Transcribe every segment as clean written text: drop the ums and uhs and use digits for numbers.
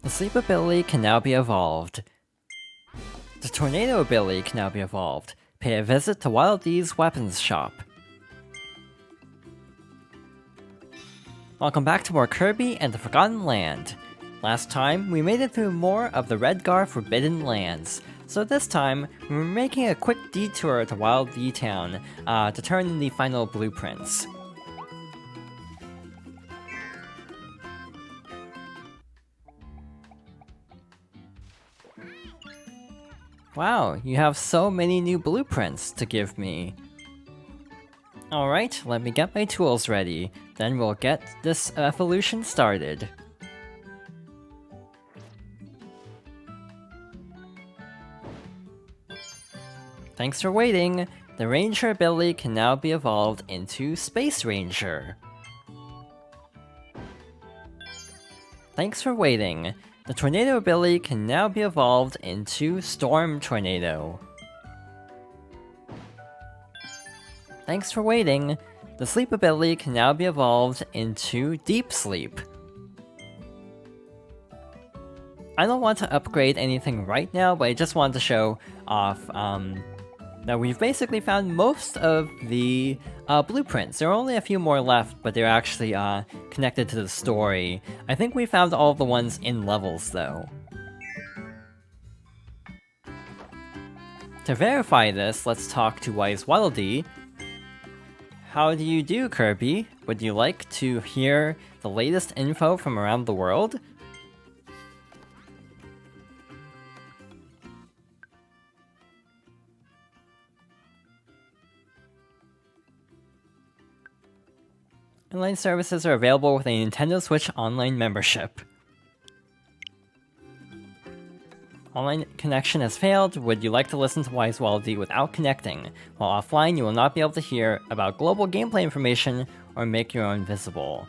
The sleep ability can now be evolved. The tornado ability can now be evolved. Pay a visit to Wild D's weapons shop. Welcome back to more Kirby and the Forgotten Land. Last time, we made it through more of the Redgar Forbidden Lands, so this time, we're making a quick detour to Wild D Town to turn in the final blueprints. Wow, you have so many new blueprints to give me. Alright, let me get my tools ready, then we'll get this evolution started. Thanks for waiting! The Ranger ability can now be evolved into Space Ranger. Thanks for waiting! The Tornado ability can now be evolved into Storm Tornado. Thanks for waiting! The Sleep ability can now be evolved into Deep Sleep. I don't want to upgrade anything right now, but I just wanted to show off that we've basically found most of the blueprints. There are only a few more left, but they're actually connected to the story. I think we found all the ones in levels, though. To verify this, let's talk to Wise Waddle-Dee. How do you do, Kirby? Would you like to hear the latest info from around the world? Online services are available with a Nintendo Switch Online membership. Online connection has failed. Would you like to listen to Wise Waddle-Dee without connecting? While offline, you will not be able to hear about global gameplay information or make your own visible.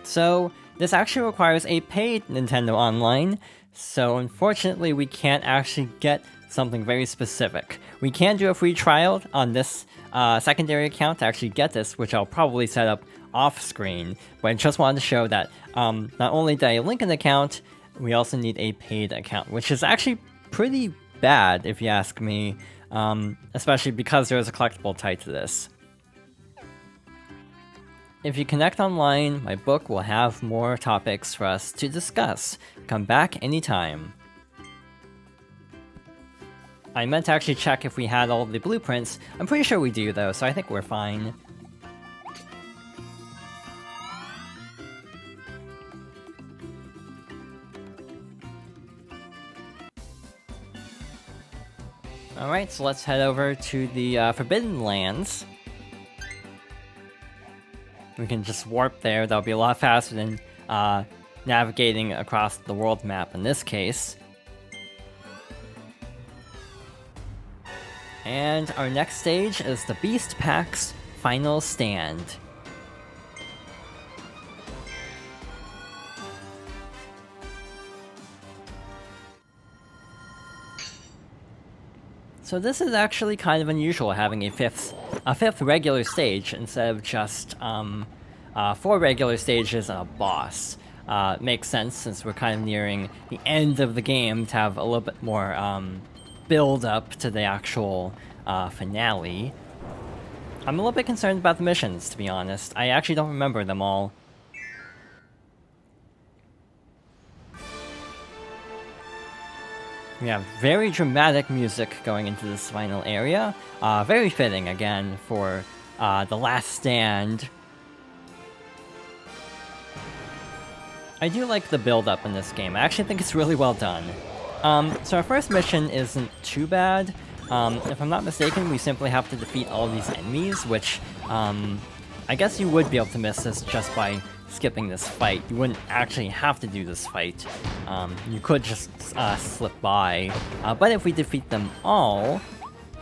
So, this actually requires a paid Nintendo Online, so unfortunately we can't actually get something very specific. We can do a free trial on this secondary account to actually get this, which I'll probably set up off-screen, but I just wanted to show that not only did I link an account, we also need a paid account, which is actually pretty bad if you ask me, especially because there is a collectible tied to this. If you connect online, my book will have more topics for us to discuss. Come back anytime. I meant to actually check if we had all of the blueprints. I'm pretty sure we do though, so I think we're fine. Alright, so let's head over to the Forbidden Lands. We can just warp there, that'll be a lot faster than navigating across the world map in this case. And our next stage is the Beast Pack's Final Stand. So this is actually kind of unusual, having a fifth regular stage instead of just 4 regular stages and a boss. It makes sense since we're kind of nearing the end of the game to have a little bit more build up to the actual finale. I'm a little bit concerned about the missions, to be honest. I actually don't remember them all. We have very dramatic music going into this final area. Very fitting, again, for The Last Stand. I do like the build-up in this game. I actually think it's really well done. So our first mission isn't too bad. If I'm not mistaken, we simply have to defeat all of these enemies, which I guess you would be able to miss this just by skipping this fight. You wouldn't actually have to do this fight. You could just slip by. But if we defeat them all,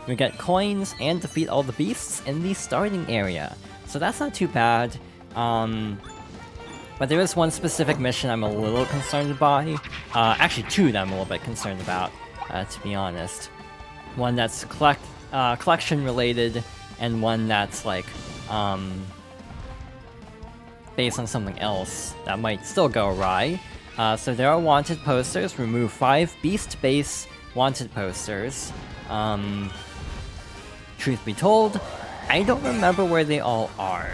we get coins and defeat all the beasts in the starting area. So that's not too bad. But there is one specific mission I'm a little concerned by. Actually, two that I'm a little bit concerned about, to be honest. One that's collection related, and one that's like based on something else that might still go awry. So there are wanted posters. Remove 5 beast base wanted posters. Truth be told, I don't remember where they all are.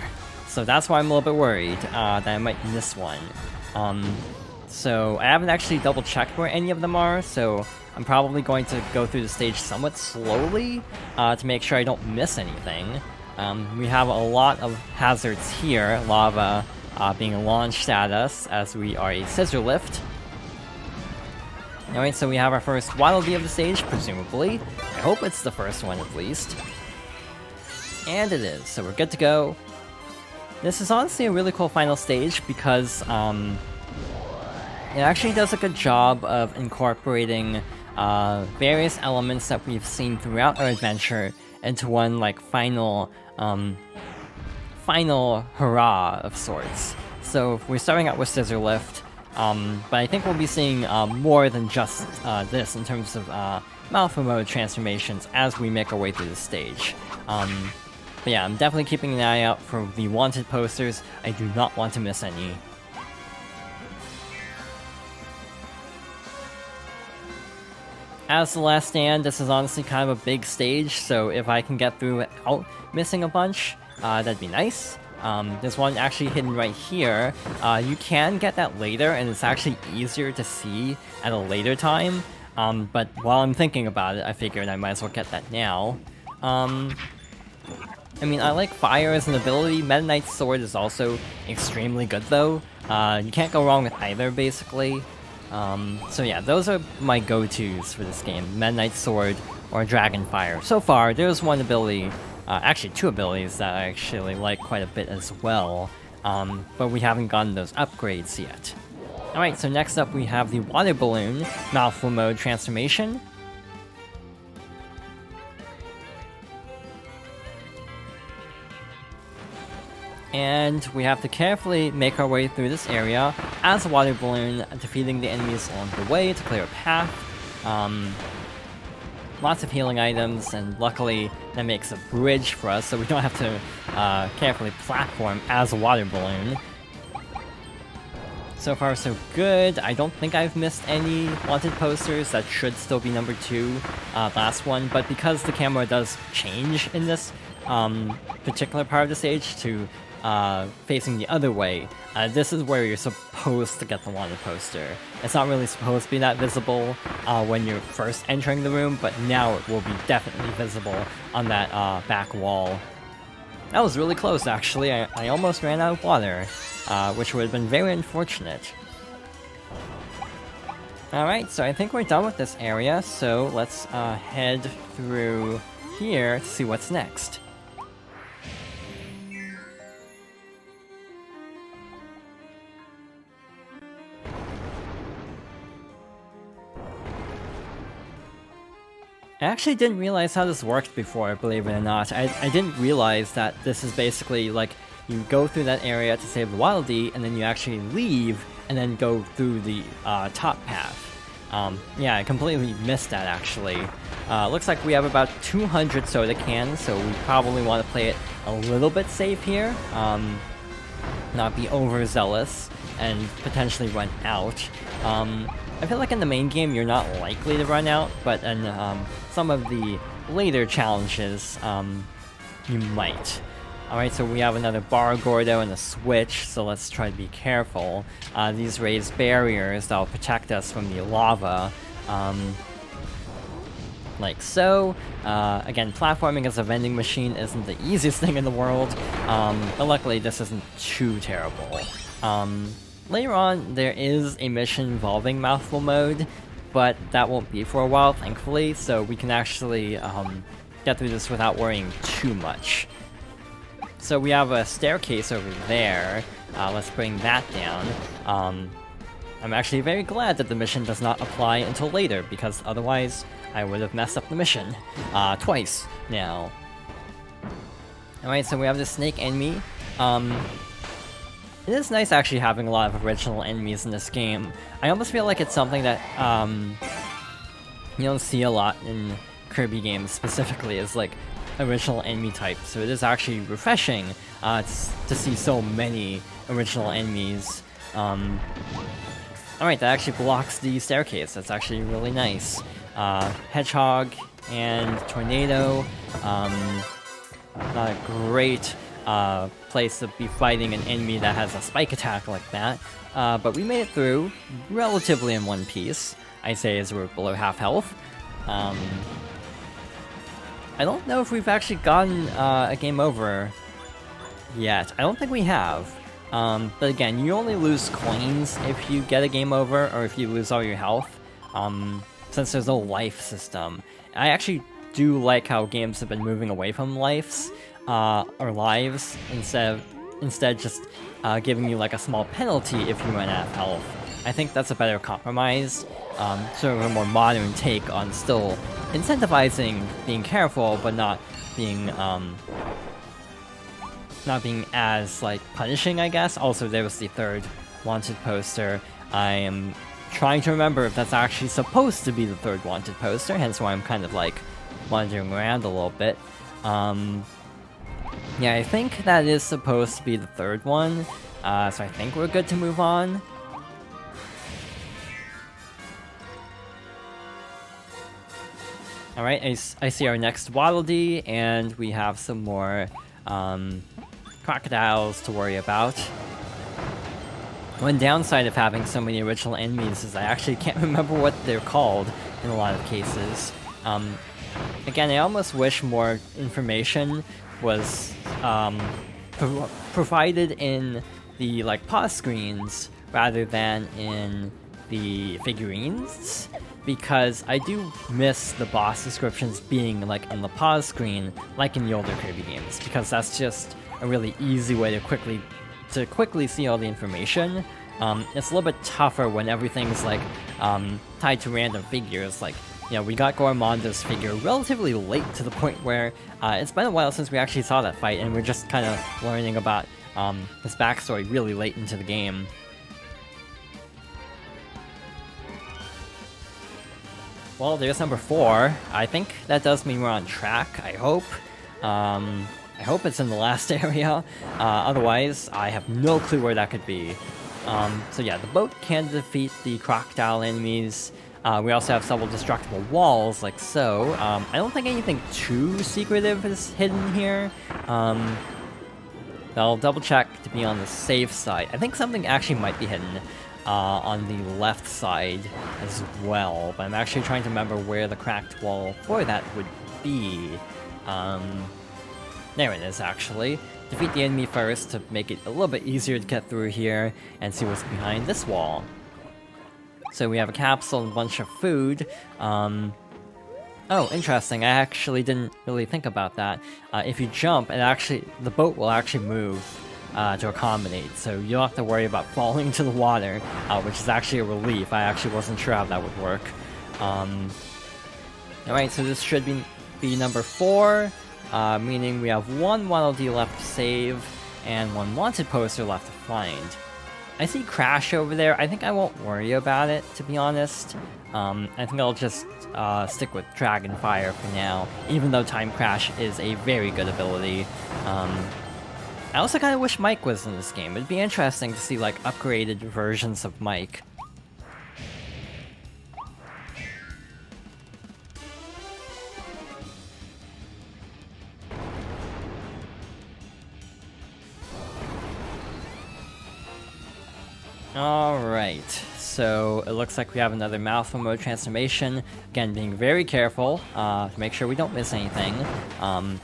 So that's why I'm a little bit worried that I might miss one. So I haven't actually double checked where any of them are, so I'm probably going to go through the stage somewhat slowly to make sure I don't miss anything. We have a lot of hazards here, lava being launched at us as we are a Scissor Lift. Alright, so we have our first Waddle Dee of the stage, presumably. I hope it's the first one at least. And it is, so we're good to go. This is honestly a really cool final stage because it actually does a good job of incorporating various elements that we've seen throughout our adventure into one like final hurrah of sorts. So we're starting out with Scissor Lift, but I think we'll be seeing more than just this in terms of Mouthful mode transformations as we make our way through the stage. But yeah, I'm definitely keeping an eye out for the wanted posters. I do not want to miss any. As the last stand, this is honestly kind of a big stage, so if I can get through without missing a bunch, that'd be nice. There's one actually hidden right here. You can get that later, and it's actually easier to see at a later time. But while I'm thinking about it, I figured I might as well get that now. I mean, I like fire as an ability. Meta Knight's Sword is also extremely good, though. You can't go wrong with either, basically. So yeah, those are my go-tos for this game. Meta Knight's Sword or Dragon Fire. So far, there's one ability, actually 2 abilities that I actually like quite a bit as well. But we haven't gotten those upgrades yet. Alright, so next up we have the Water Balloon Mouthful mode transformation. And we have to carefully make our way through this area as a water balloon, defeating the enemies along the way to clear a path. Lots of healing items, and luckily that makes a bridge for us so we don't have to carefully platform as a water balloon. So far so good. I don't think I've missed any wanted posters. That should still be number 2, last one, but because the camera does change in this particular part of the stage to facing the other way, this is where you're supposed to get the wanted poster. It's not really supposed to be that visible when you're first entering the room, but now it will be definitely visible on that back wall. That was really close, actually. I almost ran out of water, which would have been very unfortunate. Alright, so I think we're done with this area, so let's head through here to see what's next. I actually didn't realize how this worked before, believe it or not. I didn't realize that this is basically like you go through that area to save the Waddle Dee, and then you actually leave and then go through the top path. Yeah, I completely missed that actually. Looks like we have about 200 soda cans, so we probably want to play it a little bit safe here. Not be overzealous and potentially run out. I feel like in the main game you're not likely to run out, but in some of the later challenges, you might. Alright, so we have another Bar Gordo and a switch, so let's try to be careful. These raised barriers that will protect us from the lava, like so. Again, platforming as a vending machine isn't the easiest thing in the world, but luckily this isn't too terrible. Later on, there is a mission involving Mouthful mode, but that won't be for a while, thankfully, so we can actually get through this without worrying too much. So we have a staircase over there. Let's bring that down. I'm actually very glad that the mission does not apply until later, because otherwise I would have messed up the mission twice now. Alright, so we have the snake enemy. It is nice actually having a lot of original enemies in this game. I almost feel like it's something that you don't see a lot in Kirby games specifically, is like original enemy types. So it is actually refreshing to see so many original enemies. Alright, that actually blocks the staircase. That's actually really nice. Hedgehog and Tornado. Not a great place to be fighting an enemy that has a spike attack like that. But we made it through relatively in one piece. I say as we're below half health. I don't know if we've actually gotten a game over yet. I don't think we have. But again, you only lose coins if you get a game over, or if you lose all your health, since there's no life system. I actually do like how games have been moving away from lives, or lives, instead just giving you like a small penalty if you run out of health. I think that's a better compromise, sort of a more modern take on still incentivizing being careful, but not being as, like, punishing, I guess. Also, there was the third wanted poster. I am trying to remember if that's actually supposed to be the third wanted poster, hence why I'm kind of, like, wandering around a little bit. Yeah, I think that is supposed to be the third one, so I think we're good to move on. Alright, I see our next Waddle Dee, and we have some more, crocodiles to worry about. One downside of having so many original enemies is I actually can't remember what they're called in a lot of cases. Again, I almost wish more information was provided in the like pause screens rather than in the figurines, because I do miss the boss descriptions being like in the pause screen, like in the older Kirby games, because that's just a really easy way to quickly see all the information. It's a little bit tougher when everything's like tied to random figures. Like, you know, we got Goramonda's figure relatively late, to the point where it's been a while since we actually saw that fight, and we're just kind of learning about his backstory really late into the game. Well, there's number 4. I think that does mean we're on track, I hope. I hope it's in the last area, otherwise I have no clue where that could be. So yeah, the boat can defeat the crocodile enemies. We also have several destructible walls, like so. I don't think anything too secretive is hidden here. I'll double check to be on the safe side. I think something actually might be hidden on the left side as well, but I'm actually trying to remember where the cracked wall for that would be. There it is, actually. Defeat the enemy first to make it a little bit easier to get through here and see what's behind this wall. So we have a capsule and a bunch of food. Oh, interesting. I actually didn't really think about that. If you jump, the boat will actually move to accommodate, so you don't have to worry about falling into the water, which is actually a relief. I actually wasn't sure how that would work. Alright, so this should be number 4. Meaning we have one Waddle Dee left to save, and one wanted poster left to find. I see Crash over there. I think I won't worry about it, to be honest. I think I'll just stick with Dragon Fire for now, even though Time Crash is a very good ability. I also kind of wish Mike was in this game. It'd be interesting to see, like, upgraded versions of Mike. Alright, so it looks like we have another Mouthful mode transformation. Again, being very careful to make sure we don't miss anything.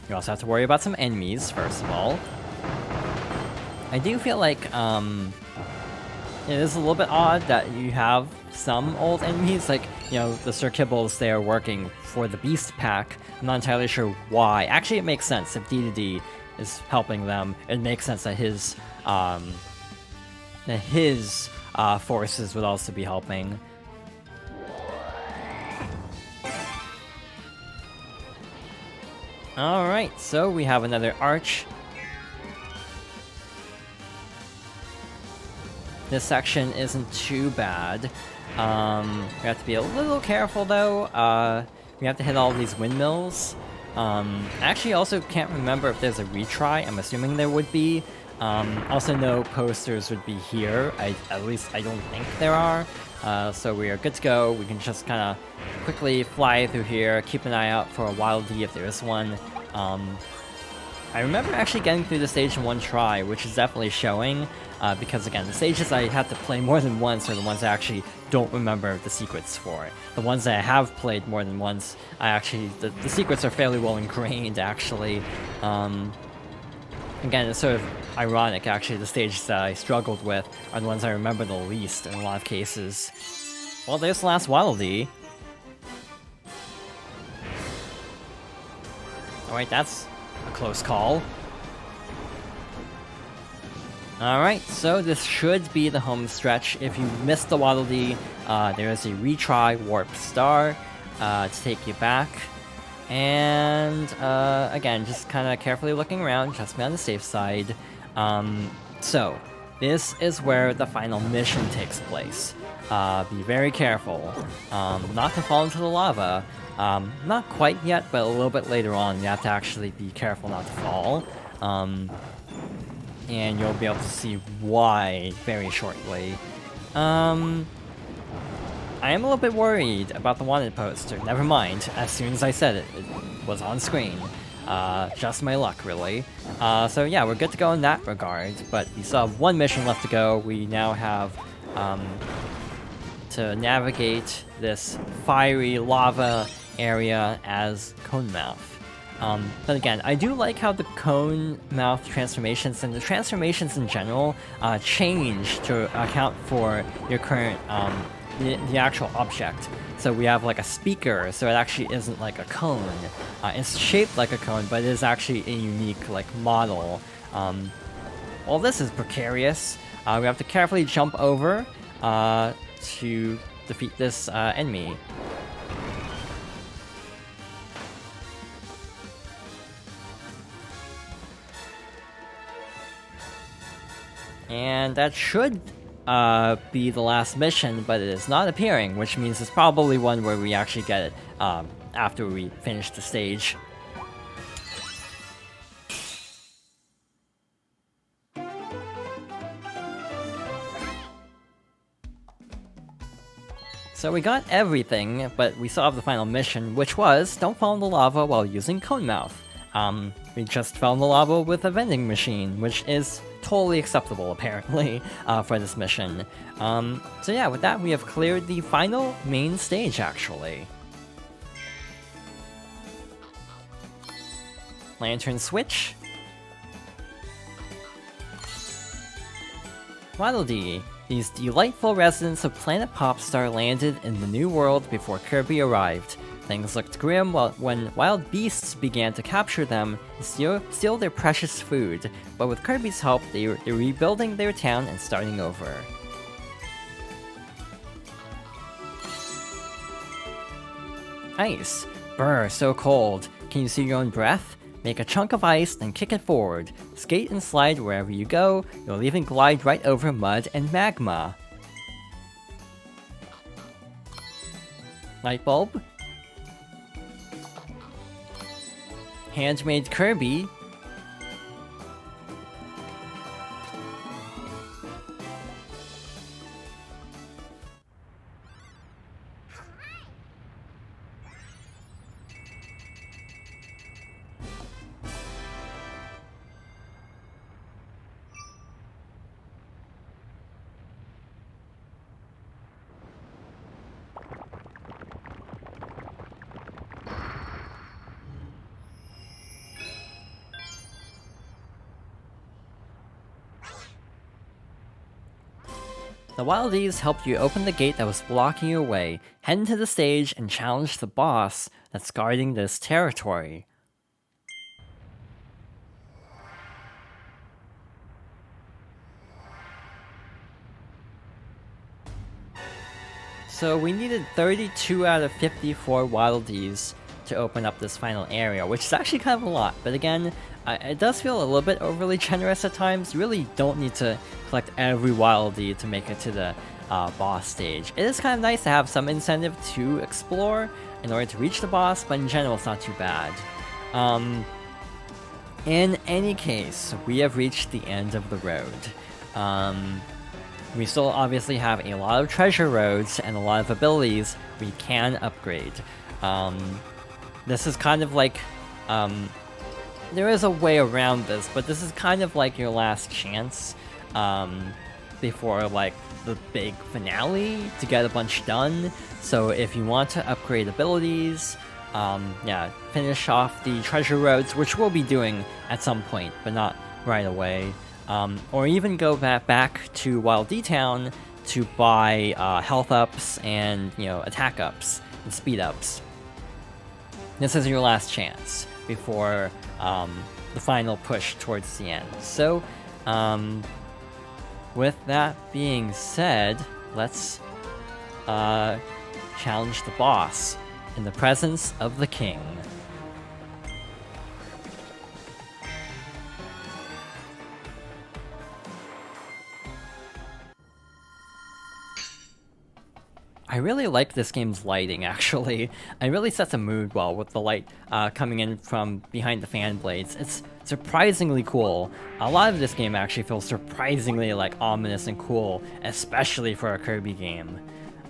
You also have to worry about some enemies, first of all. I do feel like it is a little bit odd that you have some old enemies, like, you know, the Sir Kibbles there working for the Beast Pack. I'm not entirely sure why. Actually, it makes sense. If Dedede is helping them, it makes sense that his forces would also be helping. Alright, so we have another arch. This section isn't too bad. We have to be a little careful, though. We have to hit all these windmills. I actually also can't remember if there's a retry. I'm assuming there would be. Also, no posters would be here. At least I don't think there are. So we are good to go. We can just kind of quickly fly through here, keep an eye out for a Wildie if there is one. I remember actually getting through the stage in one try, which is definitely showing, because again, the stages I had to play more than once are the ones I actually don't remember the secrets for. The ones that I have played more than once, the secrets are fairly well ingrained, actually. Again, it's sort of ironic, actually, the stages that I struggled with are the ones I remember the least in a lot of cases. Well, there's the last Wildie. Alright, that's a close call. Alright, so this should be the home stretch. If you missed the Wildie, there is a retry warp star to take you back. And again, just kind of carefully looking around, just be on the safe side. So, this is where the final mission takes place. Be very careful not to fall into the lava. Not quite yet, but a little bit later on, you have to actually be careful not to fall. And you'll be able to see why very shortly. I am a little bit worried about the wanted poster. Never mind, as soon as I said it, it was on screen. Just my luck, really. So yeah, we're good to go in that regard, but we still have one mission left to go. We now have to navigate this fiery lava area as Cone Mouth. But again, I do like how the Cone Mouth transformations and the transformations in general change to account for your current the actual object. So we have like a speaker, so it actually isn't like a cone. It's shaped like a cone, but it is actually a unique like model. Well, this is precarious. We have to carefully jump over to defeat this enemy. And that should be the last mission, but it is not appearing, which means it's probably one where we actually get it after we finish the stage. So we got everything, but we still have the final mission, which was don't fall in the lava while using Cone Mouth. We just fell in the lava with a vending machine, which is totally acceptable, apparently, for this mission. So yeah, with that, we have cleared the final main stage, actually. Lantern switch. Wildie. These delightful residents of Planet Popstar landed in the New World before Kirby arrived. Things looked grim when wild beasts began to capture them and steal their precious food, but with Kirby's help, they're rebuilding their town and starting over. Ice. Brr, so cold. Can you see your own breath? Make a chunk of ice, then kick it forward. Skate and slide wherever you go, you'll even glide right over mud and magma. Light bulb. Handmade Kirby. The Wildies helped you open the gate that was blocking your way, head into the stage, and challenge the boss that's guarding this territory. So we needed 32 out of 54 Wildies to open up this final area, which is actually kind of a lot, but again, it does feel a little bit overly generous at times. You really don't need to collect every Wildie to make it to the boss stage. It is kind of nice to have some incentive to explore in order to reach the boss, but in general it's not too bad. In any case, we have reached the end of the road. We still obviously have a lot of treasure roads and a lot of abilities we can upgrade. This is kind of like, there is a way around this, but this is kind of like your last chance before like the big finale to get a bunch done. So if you want to upgrade abilities, yeah, finish off the treasure roads, which we'll be doing at some point, but not right away. Or even go back to Wild D Town to buy health ups and, you know, attack ups and speed ups. This is your last chance before the final push towards the end. So, with that being said, let's challenge the boss in the presence of the king. I really like this game's lighting, actually. It really sets a mood well with the light coming in from behind the fan blades. It's surprisingly cool. A lot of this game actually feels surprisingly like ominous and cool, especially for a Kirby game.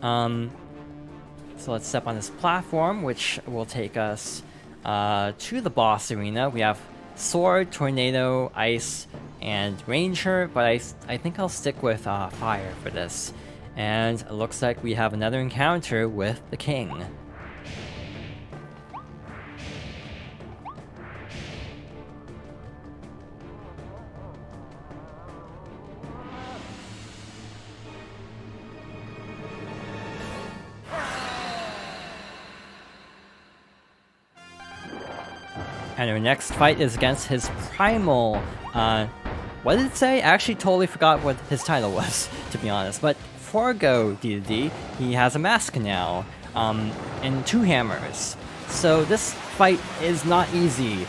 So let's step on this platform, which will take us to the boss arena. We have Sword, Tornado, Ice, and Ranger, but I think I'll stick with Fire for this. And it looks like we have another encounter with the king. And our next fight is against his primal, what did it say? I actually totally forgot what his title was, to be honest, but Forgo Dedede, he has a mask now, and 2 hammers. So this fight is not easy,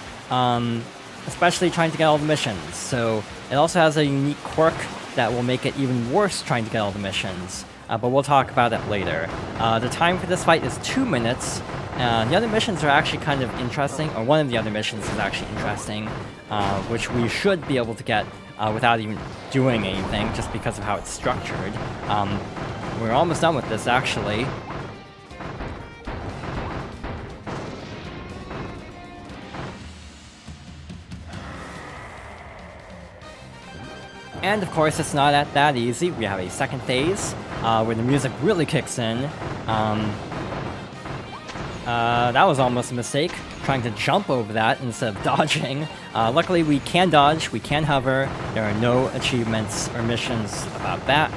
especially trying to get all the missions. So it also has a unique quirk that will make it even worse trying to get all the missions, but we'll talk about that later. The time for this fight is 2 minutes. The other missions are actually kind of interesting, or one of the other missions is actually interesting, which we should be able to get without even doing anything, just because of how it's structured. We're almost done with this, actually. And of course, it's not that easy. We have a second phase, where the music really kicks in. That was almost a mistake, trying to jump over that instead of dodging. Luckily, we can dodge, we can hover, there are no achievements or missions about that,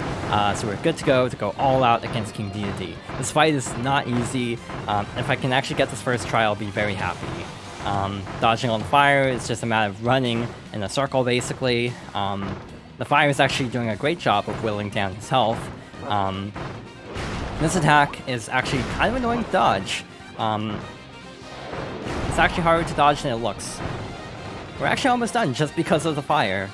so we're good to go all out against King Dedede. This fight is not easy. If I can actually get this first try, I'll be very happy. Dodging on the fire is just a matter of running in a circle, basically. The fire is actually doing a great job of whittling down his health. This attack is actually kind of annoying to dodge. It's actually harder to dodge than it looks. We're actually almost done just because of the fire.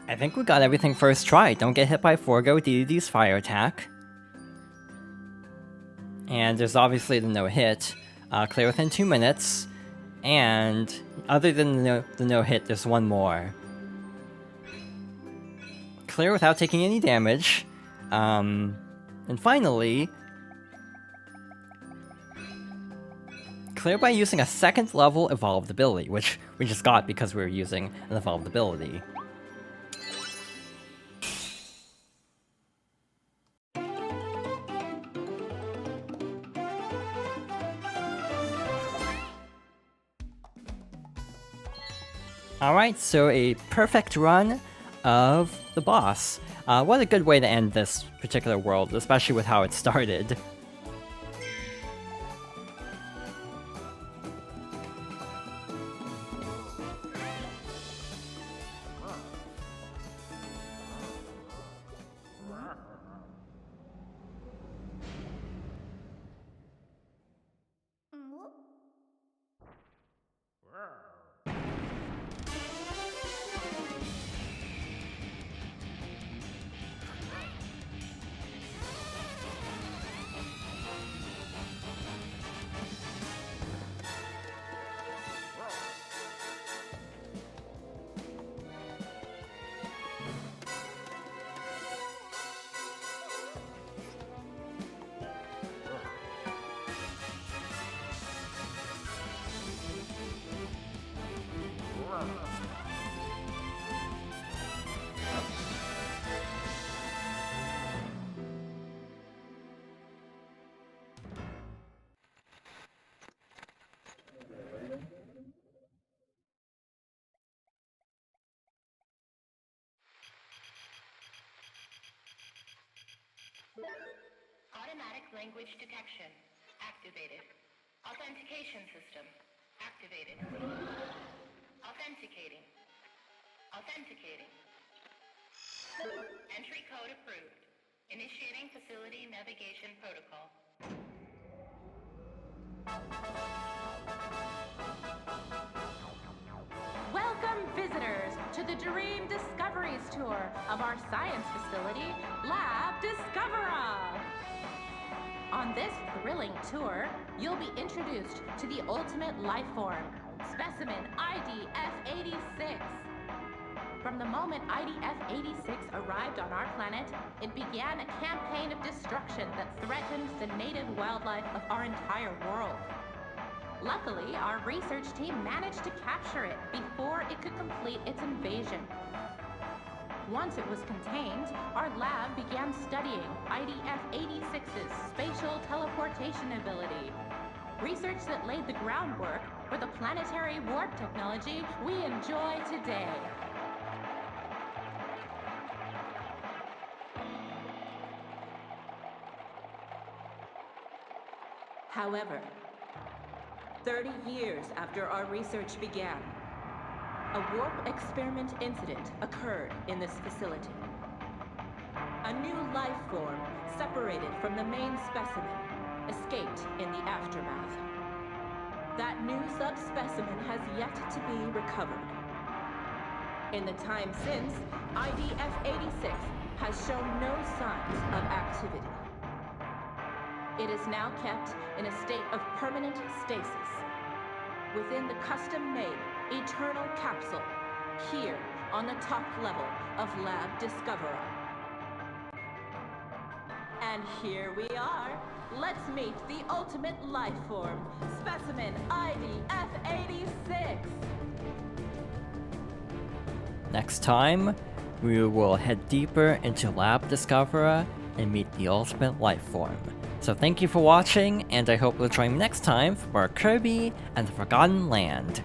I think we got everything first try. Don't get hit by Forgo Dedede's fire attack. And there's obviously the no-hit. Clear within 2 minutes. And other than the no-hit, there's one more. Clear without taking any damage. And finally, clear by using a 2nd level evolved ability, which we just got because we were using an evolved ability. Alright, so a perfect run of the boss. What a good way to end this particular world, especially with how it started. automatic language detection activated. Authentication system activated. Authenticating. Authenticating. Entry code approved. Initiating facility navigation protocol. Welcome, visitors, to the Dream Discoveries Tour of our science facility, Lab Discovera. On this thrilling tour, you'll be introduced to the ultimate life form, specimen IDF-86. From the moment IDF-86 arrived on our planet, it began a campaign of destruction that threatens the native wildlife of our entire world. Luckily, our research team managed to capture it before it could complete its invasion. Once it was contained, our lab began studying IDF-86's spatial teleportation ability. Research that laid the groundwork for the planetary warp technology we enjoy today. However, 30 years after our research began, a warp experiment incident occurred in this facility. A new life form separated from the main specimen escaped in the aftermath. That new subspecimen has yet to be recovered. In the time since, IDF-86 has shown no signs of activity. It is now kept in a state of permanent stasis within the custom-made Eternal Capsule here on the top level of Lab Discovera. And here we are. Let's meet the ultimate life form, specimen IDF-86. Next time, we will head deeper into Lab Discovera and meet the ultimate life form. So thank you for watching, and I hope you'll join me next time for more Kirby and the Forgotten Land.